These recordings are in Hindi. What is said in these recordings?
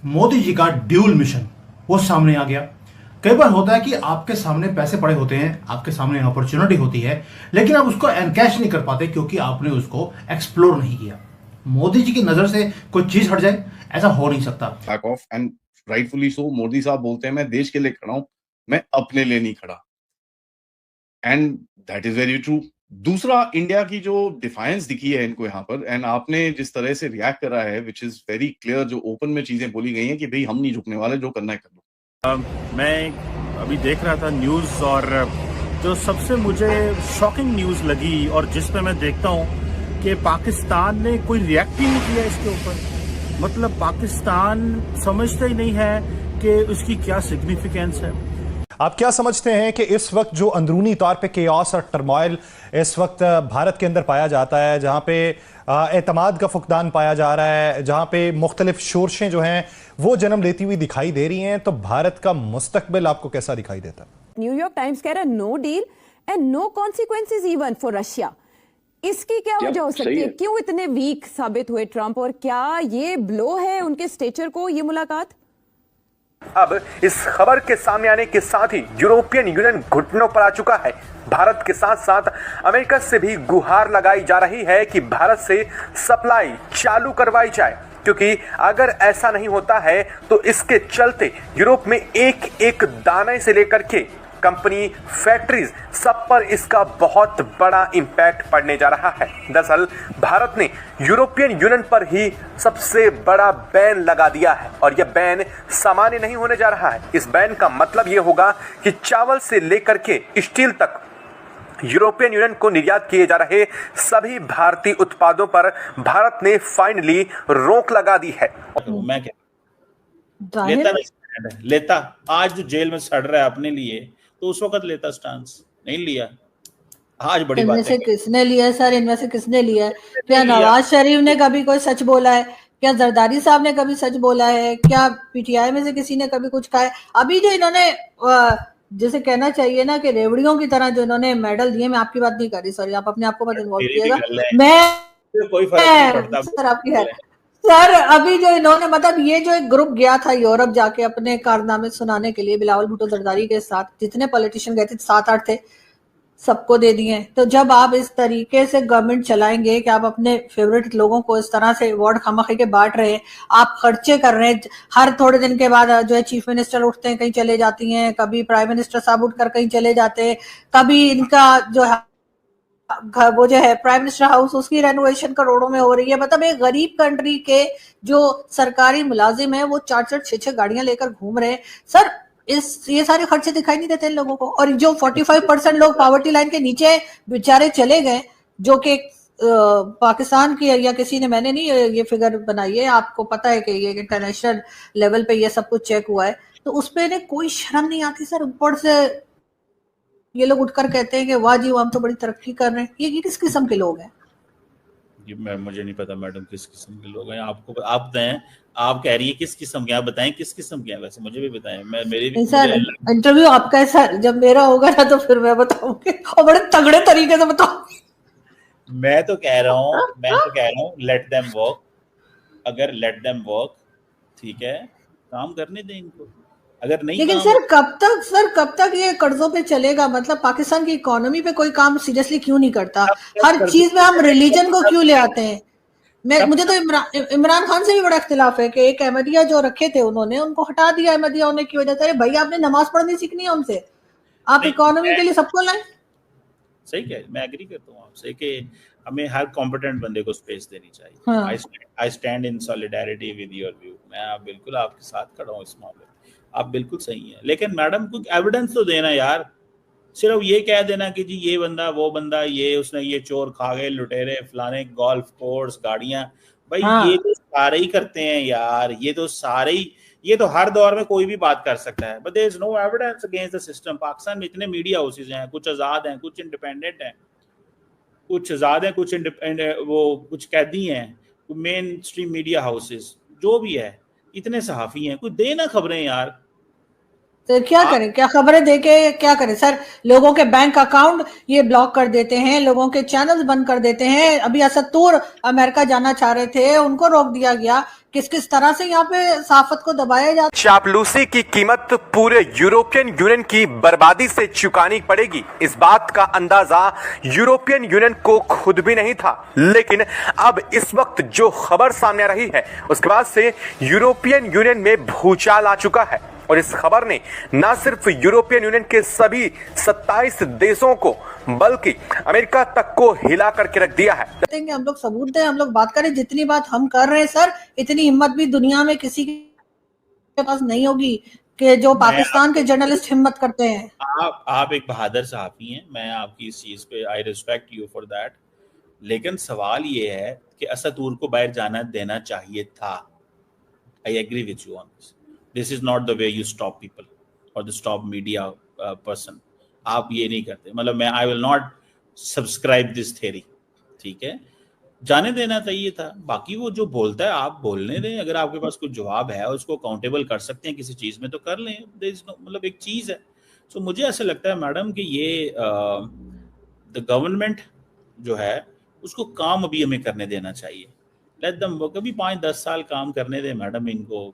मोदी जी का ड्यूल मिशन वो सामने आ गया। कई बार होता है कि आपके सामने पैसे पड़े होते हैं, आपके सामने अपॉर्चुनिटी होती है, लेकिन आप उसको एनकैश नहीं कर पाते क्योंकि आपने उसको एक्सप्लोर नहीं किया। मोदी जी की नजर से कोई चीज हट जाए, ऐसा हो नहीं सकता। Back of and rightfully so Modi साहब बोलते हैं मैं देश के लिए खड़ा हूं, मैं अपने लिए नहीं खड़ा, and that is very true. दूसरा, इंडिया की जो डिफायंस दिखी है इनको यहाँ पर, एंड आपने जिस तरह से रिएक्ट करा है विच इज वेरी क्लियर, जो ओपन में चीजें बोली गई हैं कि भाई हम नहीं झुकने वाले, जो करना है कर लो। मैं अभी देख रहा था न्यूज़, और जो सबसे मुझे शॉकिंग न्यूज़ लगी और जिस पे मैं देखता हूँ कि पाकिस्तान ने कोई रिएक्ट ही नहीं किया इसके ऊपर। मतलब पाकिस्तान समझता ही नहीं है कि उसकी क्या सिग्निफिकेंस है। आप क्या समझते हैं कि इस वक्त जो अंदरूनी तौर पे केओस और टर्मोइल इस वक्त भारत के अंदर पाया जाता है, जहां पे एतमाद का फुकदान पाया जा रहा है, जहां पे मुख्तलिफ शोरशें जो हैं वो जन्म लेती हुई दिखाई दे रही हैं, तो भारत का मुस्तकबिल आपको कैसा दिखाई देता है? न्यूयॉर्क टाइम्स कह रहा है no deal and no consequences even for Russia. इसकी क्या वजह हो सकती है? क्यों इतने वीक साबित हुए ट्रंप, और क्या ये ब्लो है उनके स्टेचर को, ये मुलाकात? अब इस खबर के सामने आने के साथ ही यूरोपियन यूनियन घुटनों पर आ चुका है। भारत के साथ साथ अमेरिका से भी गुहार लगाई जा रही है कि भारत से सप्लाई चालू करवाई जाए, क्योंकि अगर ऐसा नहीं होता है तो इसके चलते यूरोप में एक एक दाने से लेकर के कंपनी, फैक्ट्रीज, सब पर इसका बहुत बड़ा इंपैक्ट पड़ने जा रहा है। दरअसल भारत ने यूरोपियन यूनियन पर ही सबसे बड़ा बैन लगा दिया है, और यह बैन सामान्य नहीं होने जा रहा है। इस बैन का मतलब यह होगा कि चावल से लेकर के स्टील तक यूरोपियन यूनियन को निर्यात किए जा रहे सभी भारतीय उत्पादों पर भारत ने फाइनली रोक लगा दी है। मैं क्या लेता आज जो जेल में सड़ रहा है अपने लिए, तो उस वक्त लेता स्टांस, नहीं लिया। आज बड़ी बात है। इनमें से किसने लिया है सर? इनमें से किसने लिया है? क्या नवाज शरीफ ने कभी कोई सच बोला है? क्या जरदारी साहब ने कभी सच बोला है? क्या पीटीआई में से किसी ने कभी कुछ कहा है? अभी जो इन्होंने जैसे कहना चाहिए ना कि रेवड़ियों की तरह जो इन्होंने मेडल दिए, मैं आपकी बात नहीं कर रही, सॉरी, आप अपने आप को मत इन्वॉल्व कीजिएगा। मैं कोई फर्क नहीं पड़ता सर, आपकी है सर। अभी जो इन्होंने, मतलब ये जो एक ग्रुप गया था यूरोप जाके अपने कारनामे सुनाने के लिए, बिलावल भुट्टो जरदारी के साथ जितने पॉलिटिशियन गए थे, 7-8 थे, सबको दे दिए। तो जब आप इस तरीके से गवर्नमेंट चलाएंगे कि आप अपने फेवरेट लोगों को इस तरह से अवार्ड खामखी के बांट रहे हैं, आप खर्चे कर रहे हैं, हर थोड़े दिन के बाद जो है चीफ मिनिस्टर उठते हैं, कहीं चले जाती हैं, कभी प्राइम मिनिस्टर साहब उठकर कहीं चले जाते हैं, कभी इनका जो है वो जो है प्राइम मिनिस्टर हाउस, उसकी रेनोवेशन करोड़ों में हो रही है। मतलब एक गरीब कंट्री के जो सरकारी मुलाजिम है वो 4-4, 6-6 गाड़ियां लेकर घूम रहे हैं सर। ये सारे खर्चे दिखाई नहीं देते इन लोगों को। और जो 45% लोग पॉवर्टी लाइन के नीचे बेचारे चले गए, जो कि पाकिस्तान की या किसी ने, मैंने नहीं ये फिगर बनाई है, आपको पता है कि ये इंटरनेशनल लेवल पे ये सब कुछ चेक हुआ है, तो उस पर कोई शर्म नहीं आती सर। ऊपर से ये लोग उठकर कहते हैं कि वाह जी हम तो बड़ी तरक्की कर रहे हैं। ये किस किस्म के लोग हैं? ये मुझे नहीं पता मैडम किस किस्म के लोग हैं। आपको आप बताएं, आप कह रही है किस किस्म के, आप बताएं किस किस्म के हैं, वैसे मुझे भी बताएं। मैं मेरी भी सर इंटरव्यू आपका है सर, जब मेरा होगा ना तो फिर मैं बताऊंगी, और बड़े तगड़े तरीके से बताऊंगी। मैं तो कह रहा हूँ लेट देम वर्क। अगर लेट देम वर्क, ठीक है, काम करने दें इनको। अगर नहीं, लेकिन सर कब तक ये कर्जों पे चलेगा? मतलब पाकिस्तान की इकोनॉमी पे कोई काम सीरियसली क्यों नहीं करता? हर चीज में हम रिलीजन को क्यों ले आते हैं? मुझे तो इमरान खान से भी बड़ा इख्तिलाफ है कि एक अहमदिया जो रखे थे उन्होंने उनको हटा दिया अहमदिया होने की वजह से। अरे भाई, आपने नमाज पढ़नी सीखनी है उनसे, आप इकोनॉमी के लिए सबको लाएं। सही कह, मैं एग्री करता हूँ आपसे कि हमें हर कॉम्पिटेंट बंदे को स्पेस देनी चाहिए। I stand in solidarity with your view. मैं बिल्कुल आपके साथ खड़ा हूँ इस मामले में, आप बिल्कुल सही है। लेकिन मैडम कुछ एविडेंस तो देना यार। सिर्फ ये कह देना कि जी ये बंदा वो बंदा, ये उसने ये चोर खा गए, लुटेरे फलाने, गोल्फ कोर्स, गाड़ियां, भाई ये तो सारे ही करते हैं यार। ये तो सारे ही, ये तो हर दौर में कोई भी बात कर सकता है, but there is no evidence against the system. Pakistan में इतने मीडिया हाउसेज हैं, कुछ आजाद हैं, कुछ इंडिपेंडेंट हैं, कुछ आजाद हैं, कुछ वो कुछ कैदी हैं, मेन स्ट्रीम मीडिया हाउसेज जो भी है, इतने सहाफी हैं, कुछ देना खबरें यार। तो क्या करें, क्या खबरें देके क्या करें सर? लोगों के बैंक अकाउंट ये ब्लॉक कर देते हैं, लोगों के चैनल्स बंद कर देते हैं। अभी असद तूर अमेरिका जाना चाह रहे थे, उनको रोक दिया गया किस किस तरह से यहाँ पे सहाफत को दबाया जाता है। चापलूसी की कीमत पूरे यूरोपियन यूनियन की बर्बादी से चुकानी पड़ेगी। इस बात का अंदाजा यूरोपियन यूनियन को खुद भी नहीं था, लेकिन अब इस वक्त जो खबर सामने आ रही है उसके बाद से यूरोपियन यूनियन में भूचाल आ चुका है। और इस खबर ने न सिर्फ यूरोपियन यूनियन के सभी 27 देशों को बल्कि अमेरिका तक को हिला करके रख दिया है। हम लोग सबूत दें, हम लोग बात करें, जितनी बात हम कर रहे हैं सर, इतनी हिम्मत भी दुनिया में किसी के पास नहीं होगी कि जो पाकिस्तान के जर्नलिस्ट हिम्मत करते हैं। आप एक बहादुर सहाफी हैं, मैं आपकी इस चीज पे I respect you for that, लेकिन सवाल ये है कि असदूर को बाहर जाना देना चाहिए था। I agree with you on this. This is not the way you stop people और द स्टॉप मीडिया पर्सन। आप ये नहीं करते, मतलब मैं I will not subscribe this theory, ठीक है, जाने देना चाहिए था। बाकी वो जो बोलता है आप बोलने दें, अगर आपके पास कुछ जवाब है और उसको अकाउंटेबल कर सकते हैं किसी चीज में तो कर लें, मतलब एक चीज है। सो मुझे ऐसा लगता है मैडम कि ये द गवर्नमेंट जो है उसको काम अभी हमें करने देना चाहिए। लेट देम, कभी 5-10 साल काम करने दे मैडम इनको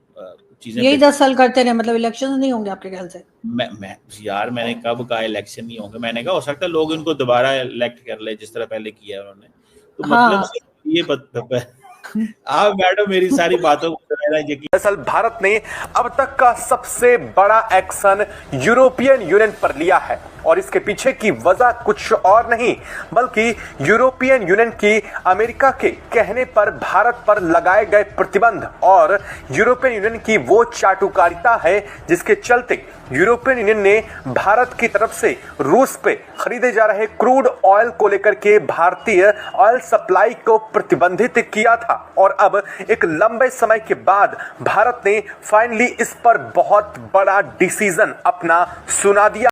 चीजें। यही 10 साल करते रहे, मतलब इलेक्शन नहीं होंगे आपके ख्याल से? मैं यार मैंने कब कहा इलेक्शन नहीं होंगे? मैंने कहा हो सकता है लोग इनको दोबारा इलेक्ट कर ले जिस तरह पहले किया उन्होंने, तो मतलब ये आप मैडम मेरी सारी बातों को दरअसल भारत ने अब तक का सबसे बड़ा एक्शन यूरोपियन यूनियन पर लिया है और इसके पीछे की वजह कुछ और नहीं बल्कि यूरोपियन यूनियन की अमेरिका के कहने पर भारत पर लगाए गए प्रतिबंध और यूरोपियन यूनियन की वो चाटुकारिता है जिसके चलते यूरोपियन यूनियन ने भारत की तरफ से रूस पे खरीदे जा रहे क्रूड ऑयल को लेकर के भारतीय ऑयल सप्लाई को प्रतिबंधित किया था। और अब एक लंबे समय के बाद भारत ने फाइनली इस पर बहुत बड़ा डिसीजन अपना सुना दिया।